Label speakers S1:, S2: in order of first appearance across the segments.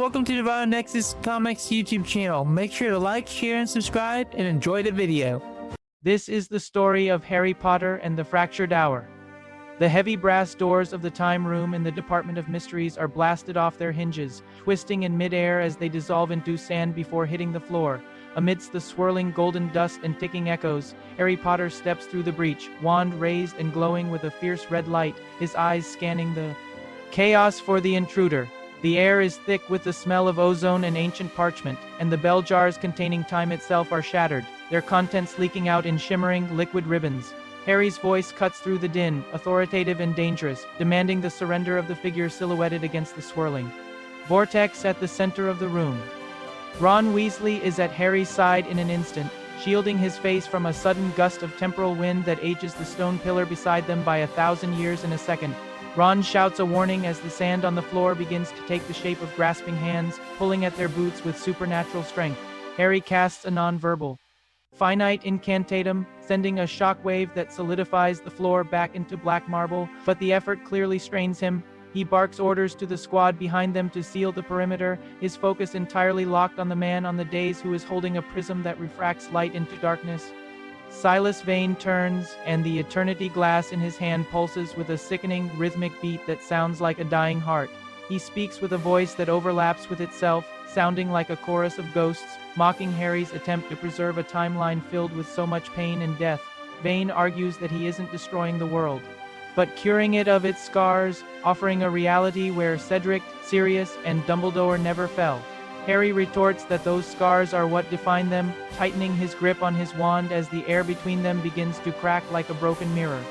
S1: welcome to the Divine Nexus Comics YouTube channel. Make sure to like, share, and subscribe, and enjoy the video.
S2: This is the story of Harry Potter and the Fractured Hour. The heavy brass doors of the time room in the Department of Mysteries are blasted off their hinges, twisting in midair as they dissolve into sand before hitting the floor. Amidst the swirling golden dust and ticking echoes, Harry Potter steps through the breach, wand raised and glowing with a fierce red light, his eyes scanning the chaos for the intruder. The air is thick with the smell of ozone and ancient parchment, and the bell jars containing time itself are shattered, their contents leaking out in shimmering, liquid ribbons. Harry's voice cuts through the din, authoritative and dangerous, demanding the surrender of the figure silhouetted against the swirling vortex at the center of the room. Ron Weasley is at Harry's side in an instant, shielding his face from a sudden gust of temporal wind that ages the stone pillar beside them by 1,000 years in a second. Ron shouts a warning as the sand on the floor begins to take the shape of grasping hands, pulling at their boots with supernatural strength. Harry casts a non-verbal finite incantatum, sending a shockwave that solidifies the floor back into black marble, but the effort clearly strains him. He barks orders to the squad behind them to seal the perimeter, his focus entirely locked on the man on the dais who is holding a prism that refracts light into darkness. Silas Vane turns, and the eternity glass in his hand pulses with a sickening, rhythmic beat that sounds like a dying heart. He speaks with a voice that overlaps with itself, sounding like a chorus of ghosts, mocking Harry's attempt to preserve a timeline filled with so much pain and death. Vane argues that he isn't destroying the world, but curing it of its scars, offering a reality where Cedric, Sirius, and Dumbledore never fell. Harry retorts that those scars are what define them, tightening his grip on his wand as the air between them begins to crack like a broken mirror.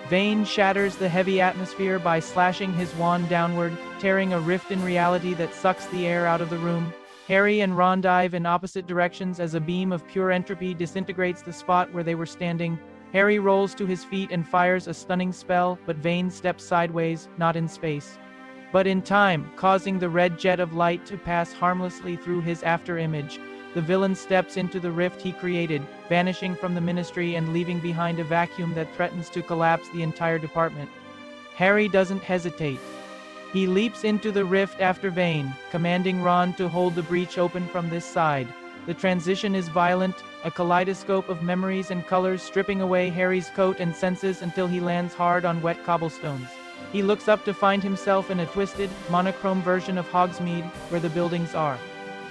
S2: Vane shatters the heavy atmosphere by slashing his wand downward, tearing a rift in reality that sucks the air out of the room. Harry and Ron dive in opposite directions as a beam of pure entropy disintegrates the spot where they were standing. Harry rolls to his feet and fires a stunning spell, but Vane steps sideways, not in space, but in time, causing the red jet of light to pass harmlessly through his afterimage. The villain steps into the rift he created, vanishing from the ministry and leaving behind a vacuum that threatens to collapse the entire department. Harry doesn't hesitate. He leaps into the rift after Vane, commanding Ron to hold the breach open from this side. The transition is violent, a kaleidoscope of memories and colors stripping away Harry's coat and senses until he lands hard on wet cobblestones. He looks up to find himself in a twisted, monochrome version of Hogsmeade, where the buildings are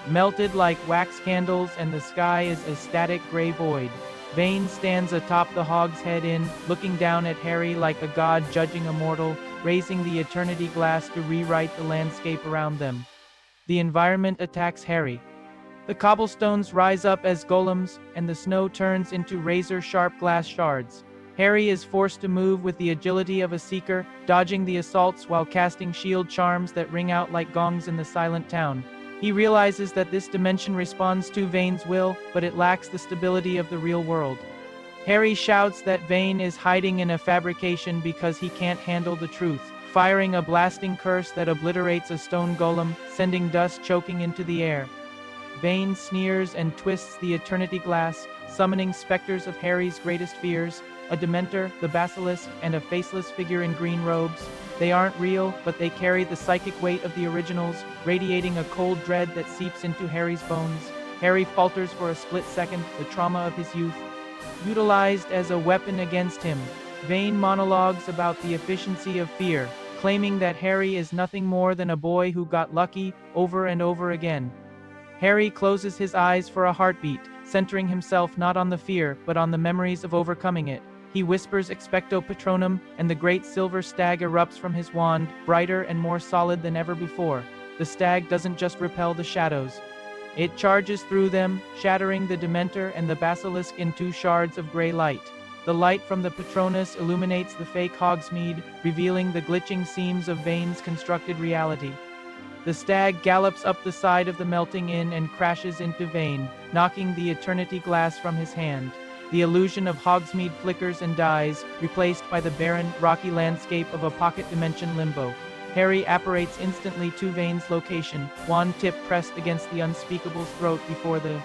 S2: melted like wax candles and the sky is a static gray void. Vane stands atop the Hog's Head Inn, looking down at Harry like a god judging a mortal, raising the eternity glass to rewrite the landscape around them. The environment attacks Harry. The cobblestones rise up as golems, and the snow turns into razor-sharp glass shards. Harry is forced to move with the agility of a seeker, dodging the assaults while casting shield charms that ring out like gongs in the silent town. He realizes that this dimension responds to Vane's will, but it lacks the stability of the real world. Harry shouts that Vane is hiding in a fabrication because he can't handle the truth, firing a blasting curse that obliterates a stone golem, sending dust choking into the air. Vane sneers and twists the eternity glass, summoning specters of Harry's greatest fears, a Dementor, the Basilisk, and a faceless figure in green robes. They aren't real, but they carry the psychic weight of the originals, radiating a cold dread that seeps into Harry's bones. Harry falters for a split second, the trauma of his youth utilized as a weapon against him. Vane monologues about the efficiency of fear, claiming that Harry is nothing more than a boy who got lucky over and over again. Harry closes his eyes for a heartbeat, centering himself not on the fear, but on the memories of overcoming it. He whispers Expecto Patronum, and the great silver stag erupts from his wand, brighter and more solid than ever before. The stag doesn't just repel the shadows. It charges through them, shattering the Dementor and the Basilisk in two shards of gray light. The light from the Patronus illuminates the fake Hogsmeade, revealing the glitching seams of Vane's constructed reality. The stag gallops up the side of the melting inn and crashes into Vane, knocking the eternity glass from his hand. The illusion of Hogsmeade flickers and dies, replaced by the barren, rocky landscape of a pocket dimension limbo. Harry apparates instantly to Vane's location, wand tip pressed against the unspeakable's throat before the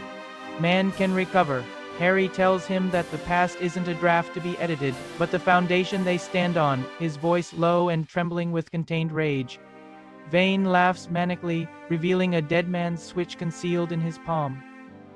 S2: man can recover. Harry tells him that the past isn't a draft to be edited, but the foundation they stand on, his voice low and trembling with contained rage. Vane laughs manically, revealing a dead man's switch concealed in his palm.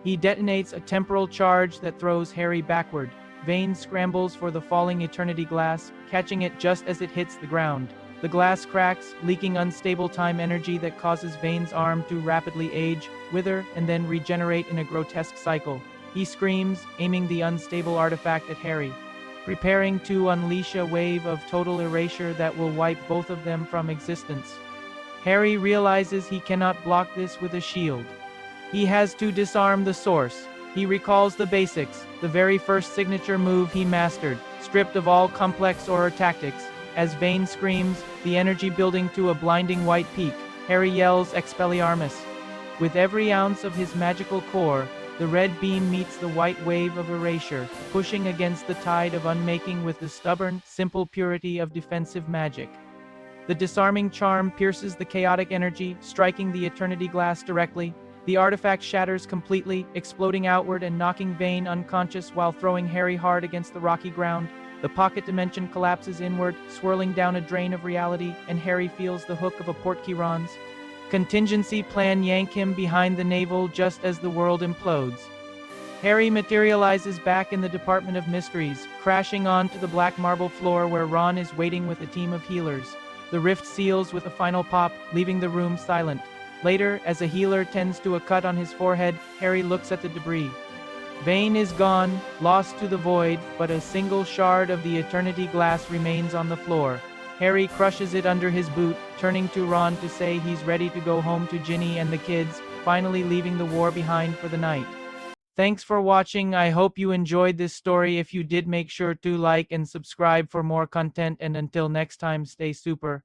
S2: He detonates a temporal charge that throws Harry backward. Vane scrambles for the falling Eternity Glass, catching it just as it hits the ground. The glass cracks, leaking unstable time energy that causes Vane's arm to rapidly age, wither, and then regenerate in a grotesque cycle. He screams, aiming the unstable artifact at Harry, preparing to unleash a wave of total erasure that will wipe both of them from existence. Harry realizes he cannot block this with a shield. He has to disarm the source. He recalls the basics, the very first signature move he mastered, stripped of all complex or tactics. As Vane screams, the energy building to a blinding white peak, Harry yells Expelliarmus. With every ounce of his magical core, the red beam meets the white wave of erasure, pushing against the tide of unmaking with the stubborn, simple purity of defensive magic. The disarming charm pierces the chaotic energy, striking the Eternity Glass directly. The artifact shatters completely, exploding outward and knocking Vane unconscious while throwing Harry hard against the rocky ground. The pocket dimension collapses inward, swirling down a drain of reality, and Harry feels the hook of a Portkeron's contingency plan yank him behind the navel just as the world implodes. Harry materializes back in the Department of Mysteries, crashing onto the black marble floor where Ron is waiting with a team of healers. The rift seals with a final pop, leaving the room silent. Later, as a healer tends to a cut on his forehead, Harry looks at the debris. Vane is gone, lost to the void, but a single shard of the Eternity Glass remains on the floor. Harry crushes it under his boot, turning to Ron to say he's ready to go home to Ginny and the kids, finally leaving the war behind for the night. Thanks for watching. I hope you enjoyed this story. If you did, make sure to like and subscribe for more content, and until next time, stay super.